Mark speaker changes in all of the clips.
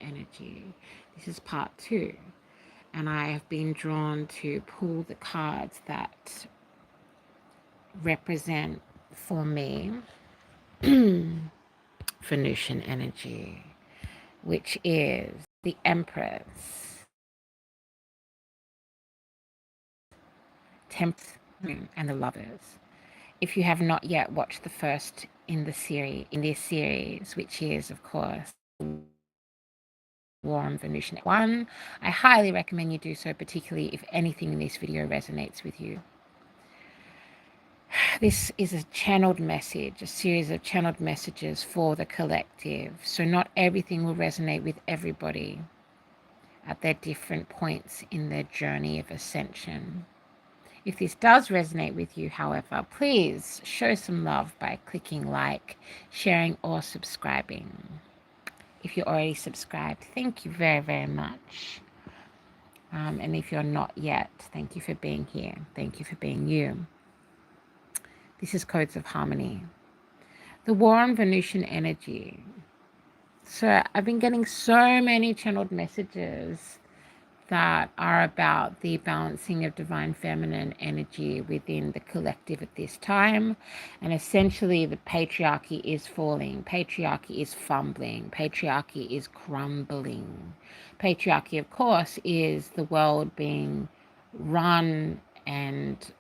Speaker 1: energy. This is part 2. And I have been drawn to pull the cards that represent for me Venusian energy, which is the Empress, Temperance, and the Lovers. If you have not yet watched the first in this series, which is of course War on Venusian 1, I highly recommend you do so, particularly if anything in this video resonates with you. This is a channeled message, a series of channeled messages for the collective. So not everything will resonate with everybody at their different points in their journey of ascension. If this does resonate with you, however, please show some love by clicking like, sharing, or subscribing. If you're already subscribed, thank you very, very much. And if you're not yet, thank you for being here. Thank you for being you. This is Codes of Harmony. The War on Venusian energy. So I've been getting so many channeled messages that are about the balancing of divine feminine energy within the collective at this time. And essentially the patriarchy is falling. Patriarchy is fumbling. Patriarchy is crumbling. Patriarchy, of course, is the world being run and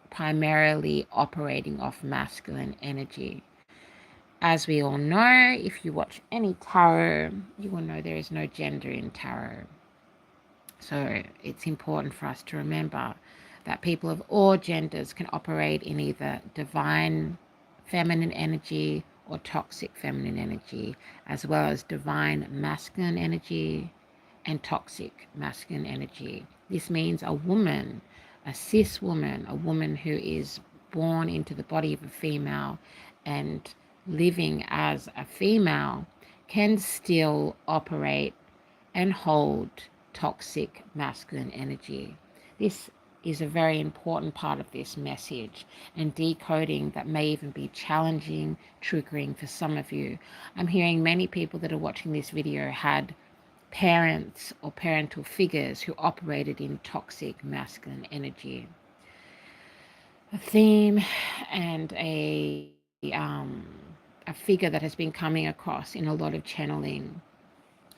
Speaker 1: primarily operating off masculine energy. As we all know, if you watch any tarot, you will know there is no gender in tarot. So it's important for us to remember that people of all genders can operate in either divine feminine energy or toxic feminine energy, as well as divine masculine energy and toxic masculine energy. This means a woman, a cis woman, a woman who is born into the body of a female and living as a female, can still operate and hold toxic masculine energy. This is a very important part of this message, and decoding that may even be challenging, triggering for some of you. I'm hearing many people that are watching this video had parents or parental figures who operated in toxic masculine energy. A theme and a figure that has been coming across in a lot of channeling,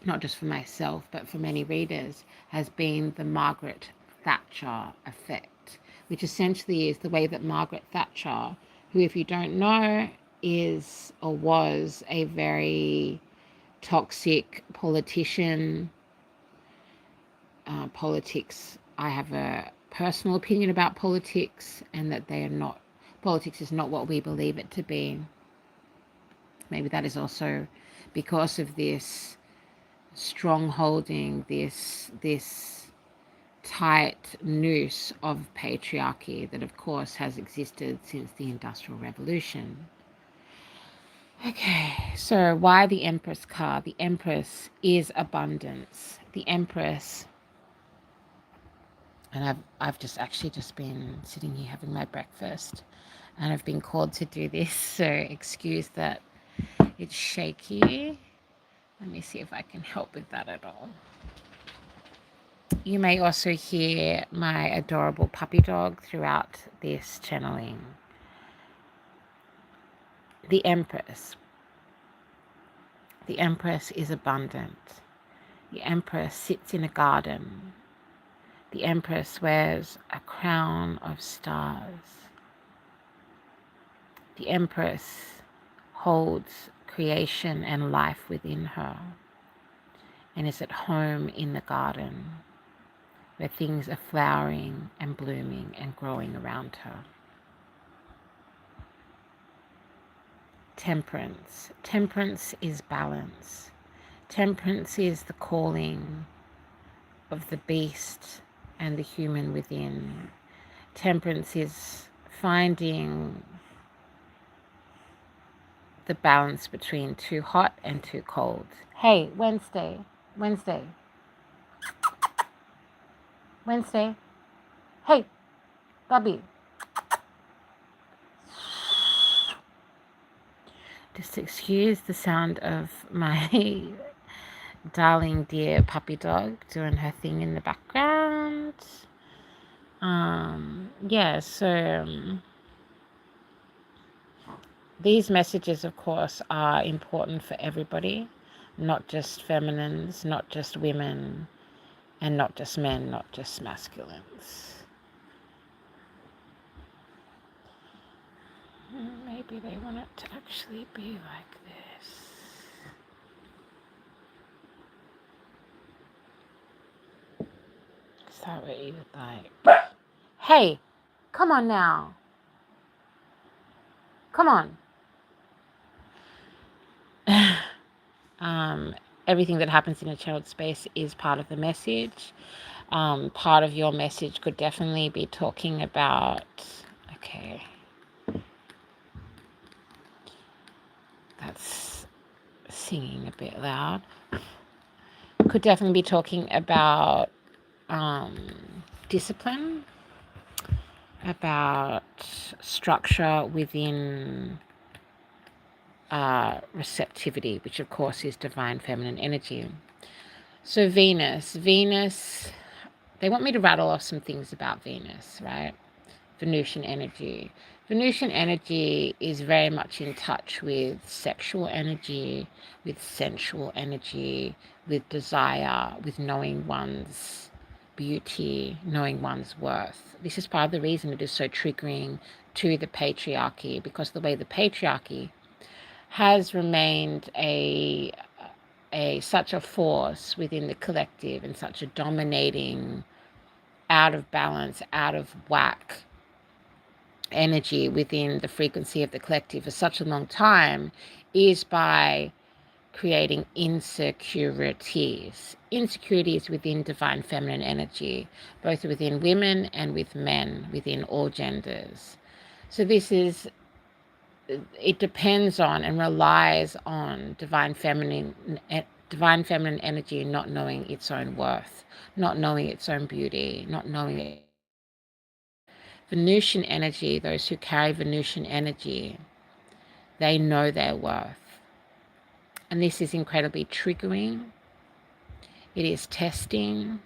Speaker 1: not just for myself, but for many readers, has been the Margaret Thatcher effect, which essentially is the way that Margaret Thatcher, who, if you don't know, is or was a very toxic politician. Politics, I have a personal opinion about politics, and that they are not, politics is not what we believe it to be. Maybe that is also because of this strongholding, this tight noose of patriarchy that of course has existed since the Industrial Revolution. Okay, so why the Empress card? The Empress is abundance. The Empress, and I've just been sitting here having my breakfast, and I've been called to do this, so excuse that it's shaky. Let me see if I can help with that at all. You may also hear my adorable puppy dog throughout this channeling. The Empress. The Empress is abundant. The Empress sits in a garden. The Empress wears a crown of stars. The Empress holds creation and life within her and is at home in the garden where things are flowering and blooming and growing around her. Temperance. Temperance is balance. Temperance is the calling of the beast and the human within. Temperance is finding the balance between too hot and too cold. Hey, Wednesday. Hey, Bubby. Just excuse the sound of my darling dear puppy dog doing her thing in the background. Yeah, so these messages, of course, are important for everybody, not just feminines, not just women, and not just men, not just masculines. Maybe they want it to actually be like this. Is that what you would like? Hey, come on now. Come on. Everything that happens in a child's space is part of the message. Part of your message could definitely be talking about, okay, that's singing a bit loud. Could definitely be talking about discipline, about structure within receptivity, which of course is divine feminine energy. So Venus, they want me to rattle off some things about Venus, right? Venusian energy. Venusian energy is very much in touch with sexual energy, with sensual energy, with desire, with knowing one's beauty, knowing one's worth. This is part of the reason it is so triggering to the patriarchy, because the way the patriarchy has remained such a force within the collective and such a dominating, out of balance, out of whack energy within the frequency of the collective for such a long time is by creating insecurities within divine feminine energy, both within women and with men, within all genders. So it depends on and relies on divine feminine energy not knowing its own worth, not knowing its own beauty, not knowing it. Venusian energy, those who carry Venusian energy, they know their worth. And this is incredibly triggering. It is testing.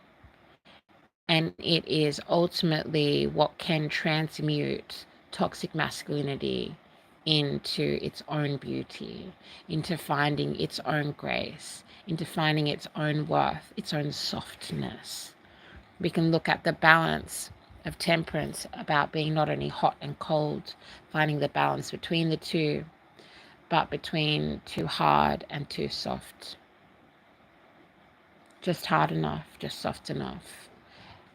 Speaker 1: And it is ultimately what can transmute toxic masculinity into its own beauty, into finding its own grace, into finding its own worth, its own softness. We can look at the balance of temperance about being not only hot and cold, finding the balance between the two, but between too hard and too soft. Just hard enough, just soft enough,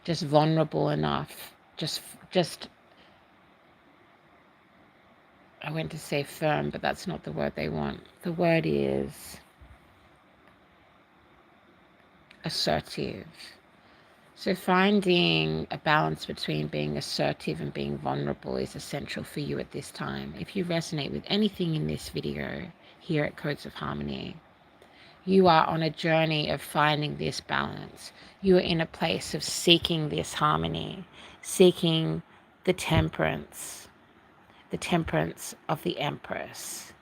Speaker 1: just vulnerable enough, just I went to say firm, but that's not the word they want. The word is assertive. So finding a balance between being assertive and being vulnerable is essential for you at this time. If you resonate with anything in this video here at Codes of Harmony, you are on a journey of finding this balance. You are in a place of seeking this harmony, seeking the temperance of the Empress.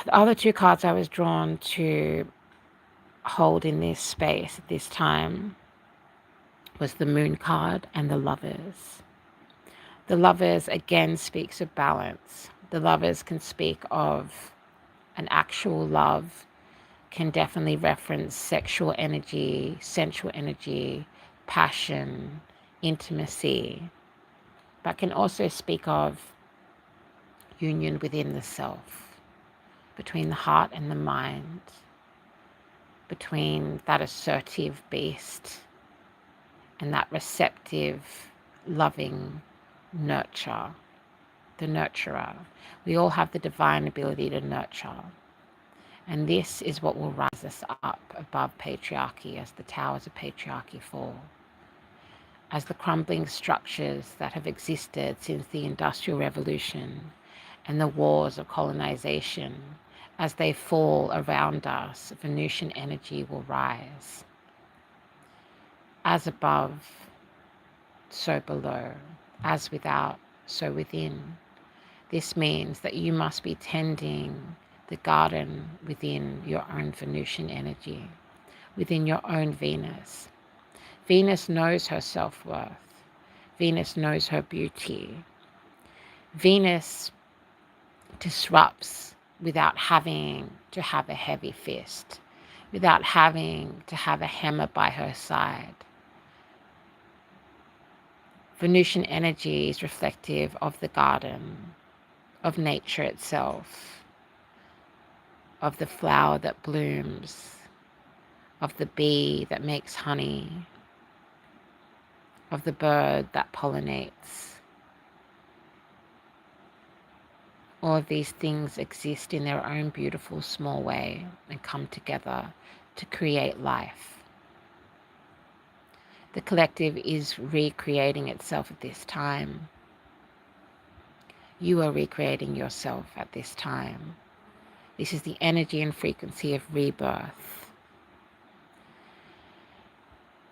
Speaker 1: The other two cards I was drawn to hold in this space at this time was the Moon card and the Lovers. The Lovers again speaks of balance. The Lovers can speak of an actual love, can definitely reference sexual energy, sensual energy, passion, intimacy, but can also speak of union within the self, between the heart and the mind, between that assertive beast and that receptive, loving nurture, the nurturer. We all have the divine ability to nurture. And this is what will rise us up above patriarchy as the towers of patriarchy fall. As the crumbling structures that have existed since the Industrial Revolution and the wars of colonization, as they fall around us, Venusian energy will rise. As above, so below. As without, so within. This means that you must be tending the garden within your own Venusian energy, within your own Venus. Venus knows her self-worth. Venus knows her beauty. Venus disrupts without having to have a heavy fist, without having to have a hammer by her side. Venusian energy is reflective of the garden, of nature itself, of the flower that blooms, of the bee that makes honey, of the bird that pollinates. All of these things exist in their own beautiful small way and come together to create life. The collective is recreating itself at this time. You are recreating yourself at this time. This is the energy and frequency of rebirth.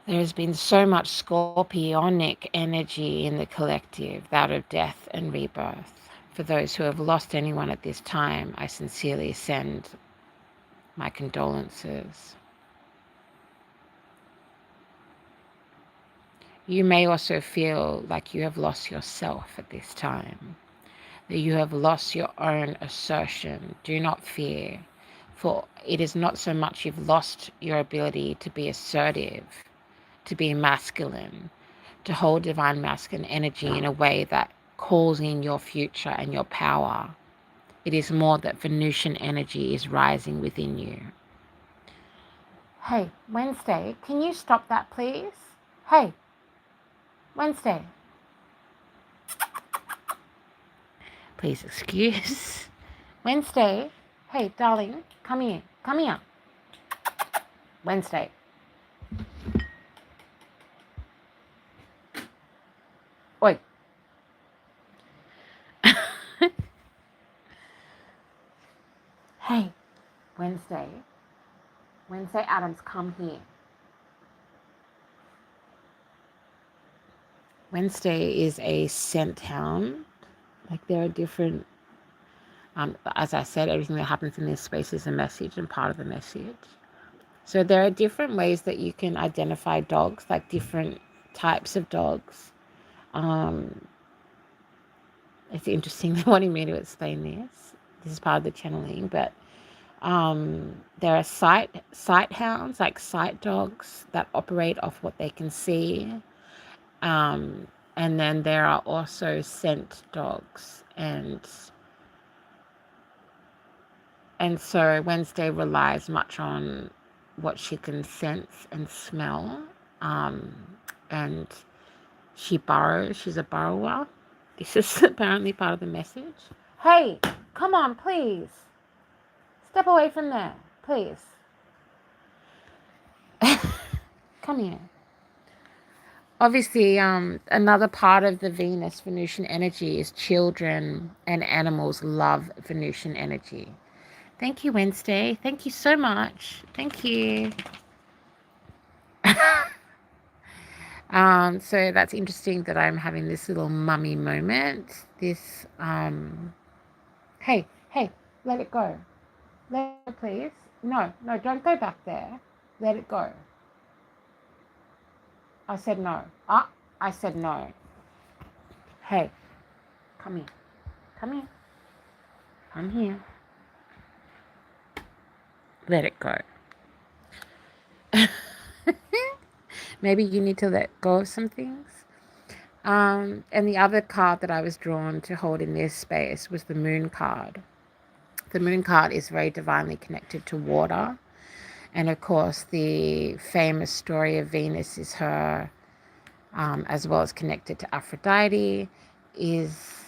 Speaker 1: There has been so much scorpionic energy in the collective, that of death and rebirth. For those who have lost anyone at this time, I sincerely send my condolences. You may also feel like you have lost yourself at this time, that you have lost your own assertion. Do not fear, for it is not so much you've lost your ability to be assertive, to be masculine, to hold divine masculine energy in a way that calls in your future and your power. It is more that Venusian energy is rising within you. Hey, Wednesday, can you stop that, please? Hey, Wednesday. Please excuse. Wednesday. Hey, darling, come here. Come here. Wednesday. Oi. Hey, Wednesday. Wednesday Adams, come here. Wednesday is a scent hound. Like there are different, as I said, everything that happens in this space is a message and part of the message. So there are different ways that you can identify dogs, like different types of dogs. It's interesting they wanted me to explain this. This is part of the channeling, but there are sight hounds, like sight dogs that operate off what they can see. And then there are also scent dogs, and so Wednesday relies much on what she can sense and smell, and she burrows. She's a burrower. This is apparently part of the message. Hey, come on, please. Step away from there, please. Come here. Obviously, another part of the Venusian energy is children and animals love Venusian energy. Thank you, Wednesday. Thank you so much. Thank you. So that's interesting that I'm having this little mummy moment. This, hey, let it go. Let it go, please. No, don't go back there. Let it go. I said no. I said no. Hey, come here. Come here. Come here. Let it go. Maybe you need to let go of some things. And the other card that I was drawn to hold in this space was the Moon card. The Moon card is very divinely connected to water. And of course, the famous story of Venus is her, as well as connected to Aphrodite, is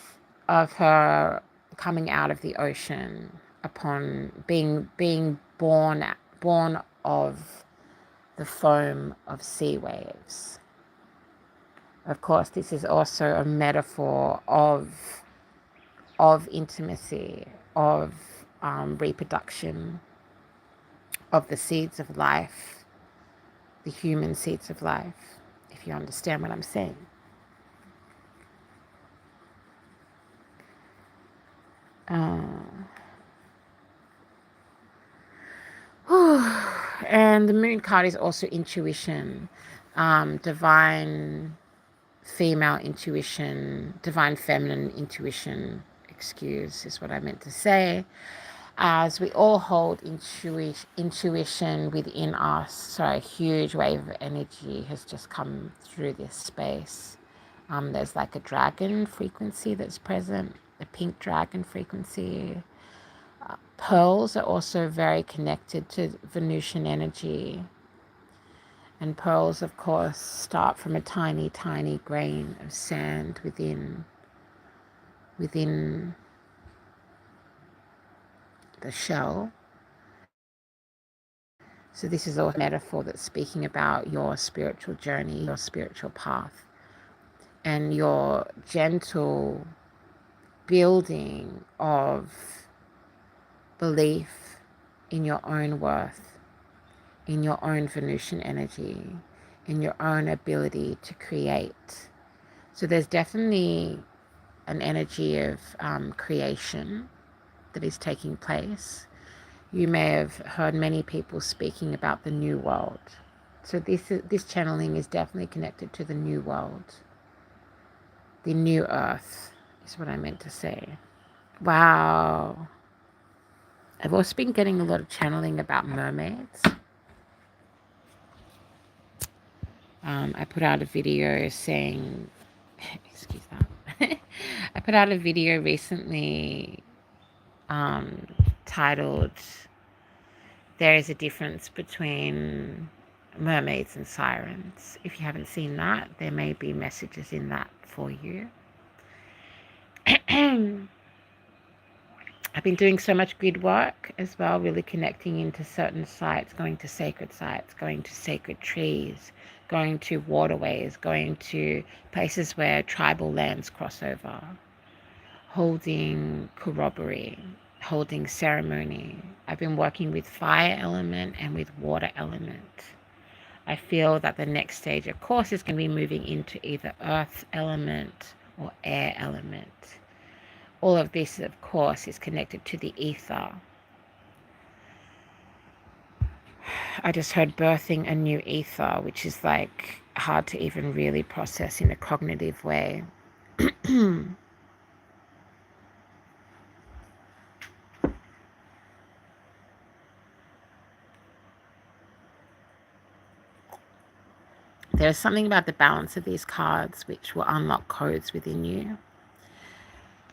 Speaker 1: of her coming out of the ocean upon being born of the foam of sea waves. Of course, this is also a metaphor of intimacy, of reproduction, of the seeds of life, the human seeds of life, if you understand what I'm saying. And the moon card is also intuition, divine female intuition, divine feminine intuition, is what I meant to say, as we all hold intuition within us. So a huge wave of energy has just come through this space. There's like a dragon frequency that's present, a pink dragon frequency. Pearls are also very connected to Venusian energy. And pearls, of course, start from a tiny, tiny grain of sand within the shell. So this is also a metaphor that's speaking about your spiritual journey, your spiritual path, and your gentle building of belief in your own worth, in your own Venusian energy, in your own ability to create. So there's definitely an energy of creation that is taking place. You may have heard many people speaking about the new world. So this channeling is definitely connected to the new world. The new earth is what I meant to say. Wow. I've also been getting a lot of channeling about mermaids. I put out a video saying, excuse that. I put out a video recently titled, "There is a difference between mermaids and sirens." If you haven't seen that, there may be messages in that for you. I've been doing so much grid work as well, really connecting into certain sites, going to sacred sites, going to sacred trees, going to waterways, going to places where tribal lands cross over, holding corroboree, holding ceremony. I've been working with fire element and with water element. I feel that the next stage, of course, is going to be moving into either earth element or air element. All of this, of course, is connected to the ether. I just heard birthing a new ether, which is like hard to even really process in a cognitive way. There's something about the balance of these cards which will unlock codes within you,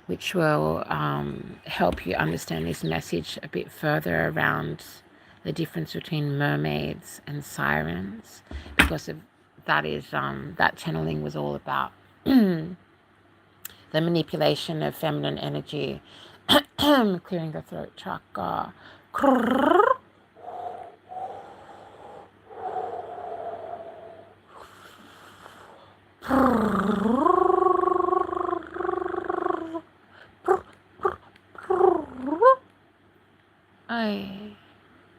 Speaker 1: which will help you understand this message a bit further around the difference between mermaids and sirens, because of that is that channeling was all about the manipulation of feminine energy, clearing the throat chakra.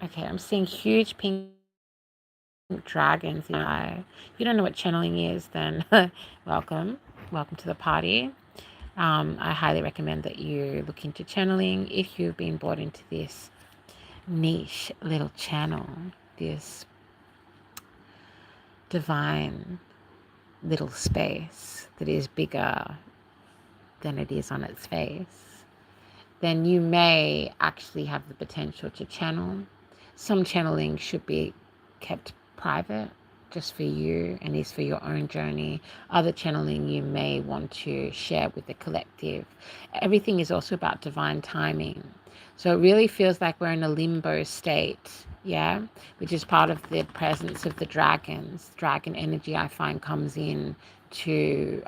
Speaker 1: Okay, I'm seeing huge pink dragons in your eye. If you don't know what channeling is, then welcome to the party. I highly recommend that you look into channeling if you've been brought into this niche little channel, this divine little space that is bigger than it is on its face. Then you may actually have the potential to channel. Some channeling should be kept private, just for you, and is for your own journey. Other channeling you may want to share with the collective. Everything is also about divine timing. So it really feels like we're in a limbo state, yeah, which is part of the presence of the dragons. Dragon energy, I find, comes in to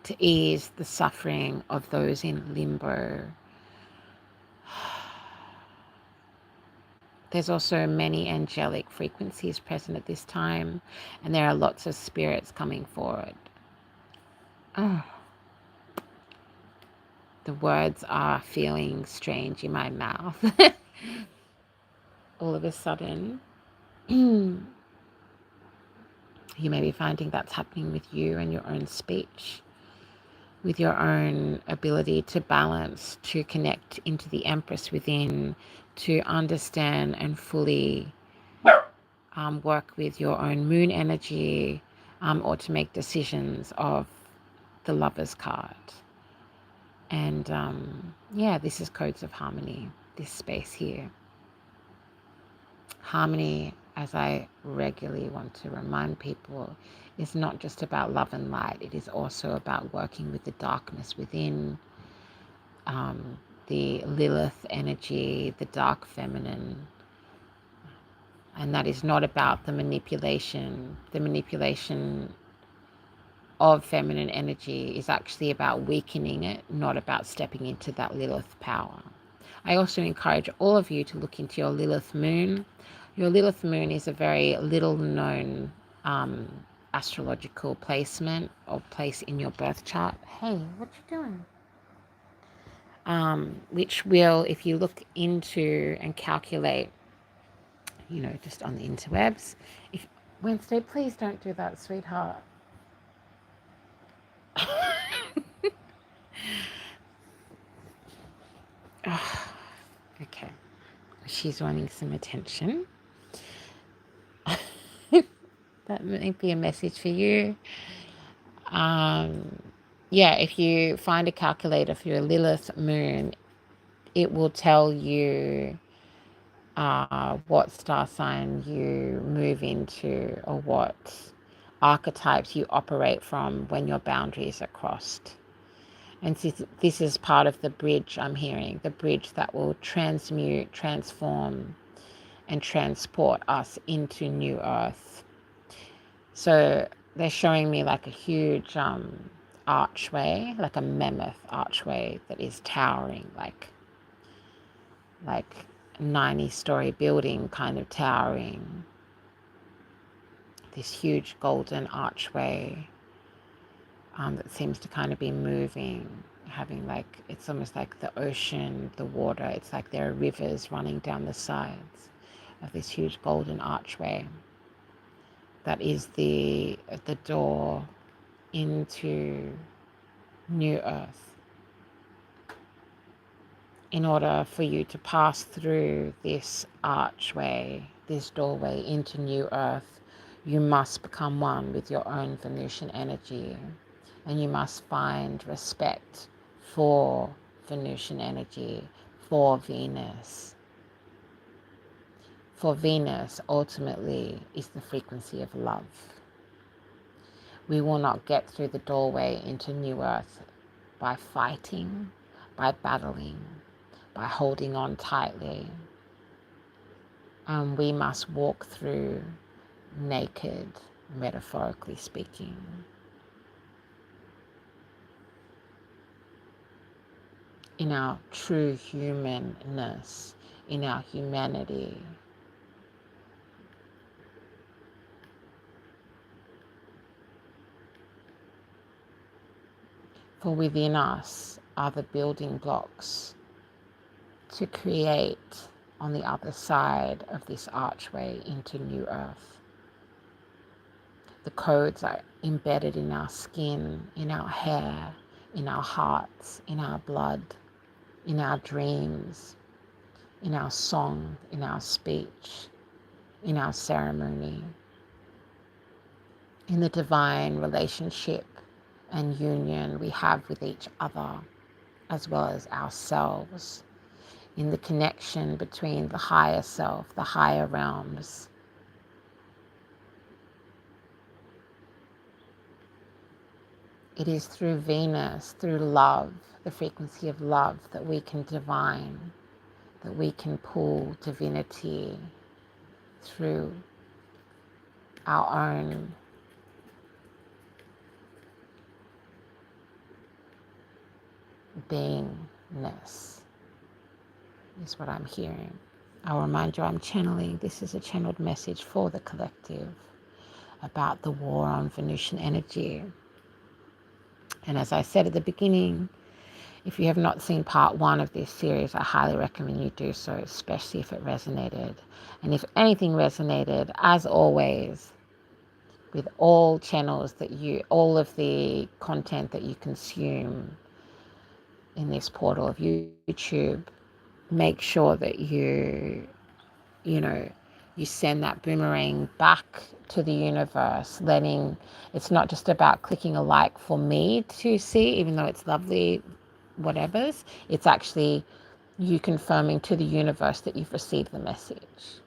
Speaker 1: to ease the suffering of those in limbo. There's also many angelic frequencies present at this time, and there are lots of spirits coming forward. Oh. The words are feeling strange in my mouth. All of a sudden, you may be finding that's happening with you and your own speech. with your own ability to balance, to connect into the Empress within, to understand and fully work with your own moon energy, or to make decisions of the Lover's card. And yeah, this is Codes of Harmony, this space here. Harmony, as I regularly want to remind people, is not just about love and light. It is also about working with the darkness within, the Lilith energy, the dark feminine. And that is not about the manipulation. The manipulation of feminine energy is actually about weakening it, not about stepping into that Lilith power. I also encourage all of you to look into your Lilith moon. Your Lilith moon is a very little known astrological placement or place in your birth chart. Hey, what you doing? Which will, if you look into and calculate, you know, just on the interwebs. If Wednesday, please don't do that, sweetheart. Oh, okay. She's wanting some attention. That may be a message for you. Yeah, if you find a calculator for your Lilith moon, it will tell you what star sign you move into or what archetypes you operate from when your boundaries are crossed. And this is part of the bridge I'm hearing, the bridge that will transmute, transform, and transport us into new earth. So they're showing me like a huge archway, like a mammoth archway that is towering, like 90-story building kind of towering. This huge golden archway that seems to kind of be moving, having like, it's almost like the ocean, the water. It's like there are rivers running down the sides of this huge golden archway. That is the door into new earth. In order for you to pass through this archway, this doorway into new earth, you must become one with your own Venusian energy, and you must find respect for Venusian energy, for Venus. For Venus ultimately is the frequency of love. We will not get through the doorway into new earth by fighting, by battling, by holding on tightly. We must walk through naked, metaphorically speaking. In our true humanness, in our humanity. For within us are the building blocks to create on the other side of this archway into new earth. The codes are embedded in our skin, in our hair, in our hearts, in our blood, in our dreams, in our song, in our speech, in our ceremony, in the divine relationship and union we have with each other, as well as ourselves, in the connection between the higher self, the higher realms. It is through Venus, through love, the frequency of love, that we can divine, that we can pull divinity through our own beingness, is what I'm hearing. I'll remind you I'm channeling. This is a channeled message for the collective about the war on Venusian energy. And as I said at the beginning, if you have not seen part 1 of this series, I highly recommend you do so, especially if it resonated. And if anything resonated, as always, with all channels all of the content that you consume in this portal of YouTube. Make sure that you know, you send that boomerang back to the universe, it's not just about clicking a like for me to see, even though it's lovely, whatever's, it's actually you confirming to the universe that you've received the message.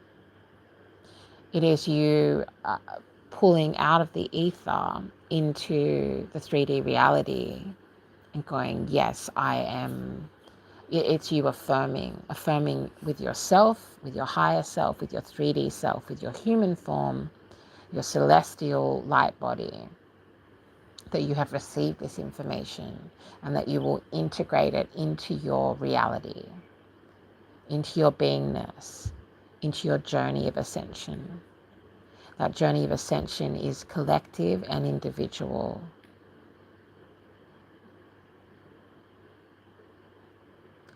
Speaker 1: It is you pulling out of the ether into the 3D reality and going, yes, I am. It's you affirming with yourself, with your higher self, with your 3D self, with your human form, your celestial light body, that you have received this information and that you will integrate it into your reality, into your beingness, into your journey of ascension. That journey of ascension is collective and individual.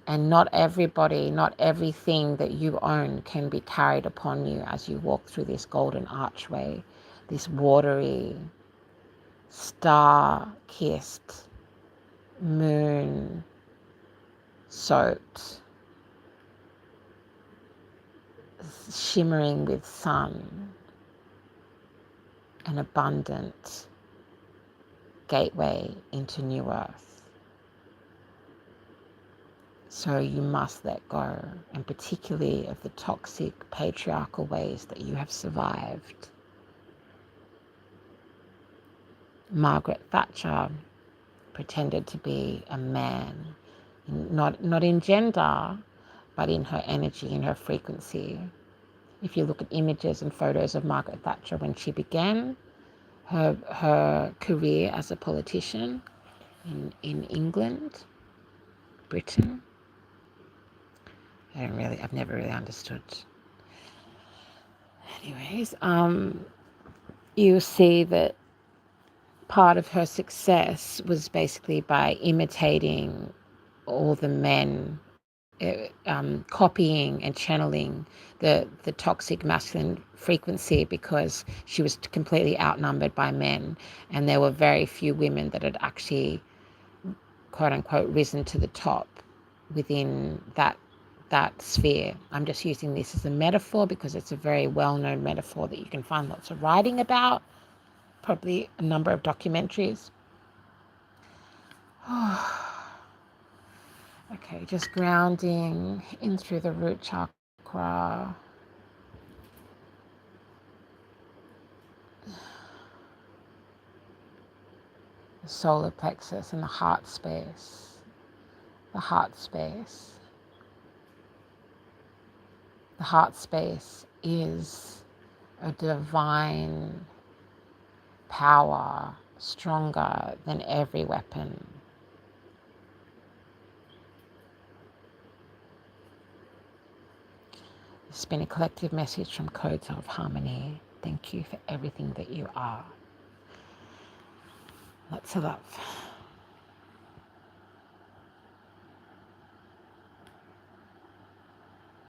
Speaker 1: And not everybody, not everything that you own can be carried upon you as you walk through this golden archway, this watery, star-kissed, moon-soaked, shimmering with sun, an abundant gateway into New Earth. So you must let go, and particularly of the toxic patriarchal ways that you have survived. Margaret Thatcher pretended to be a man, not in gender, but in her energy, in her frequency. If you look at images and photos of Margaret Thatcher when she began her career as a politician in England, Britain, I've never really understood. Anyways, you'll see that part of her success was basically by imitating all the men, copying and channeling the toxic masculine frequency, because she was completely outnumbered by men, and there were very few women that had actually, quote unquote, risen to the top within that sphere. I'm just using this as a metaphor because it's a very well-known metaphor that you can find lots of writing about, probably a number of documentaries. Okay, just grounding in through the root chakra. The solar plexus and the heart space. The heart space. The heart space is a divine power stronger than every weapon. It's been a collective message from Codes of Harmony. Thank you for everything that you are. Lots of love.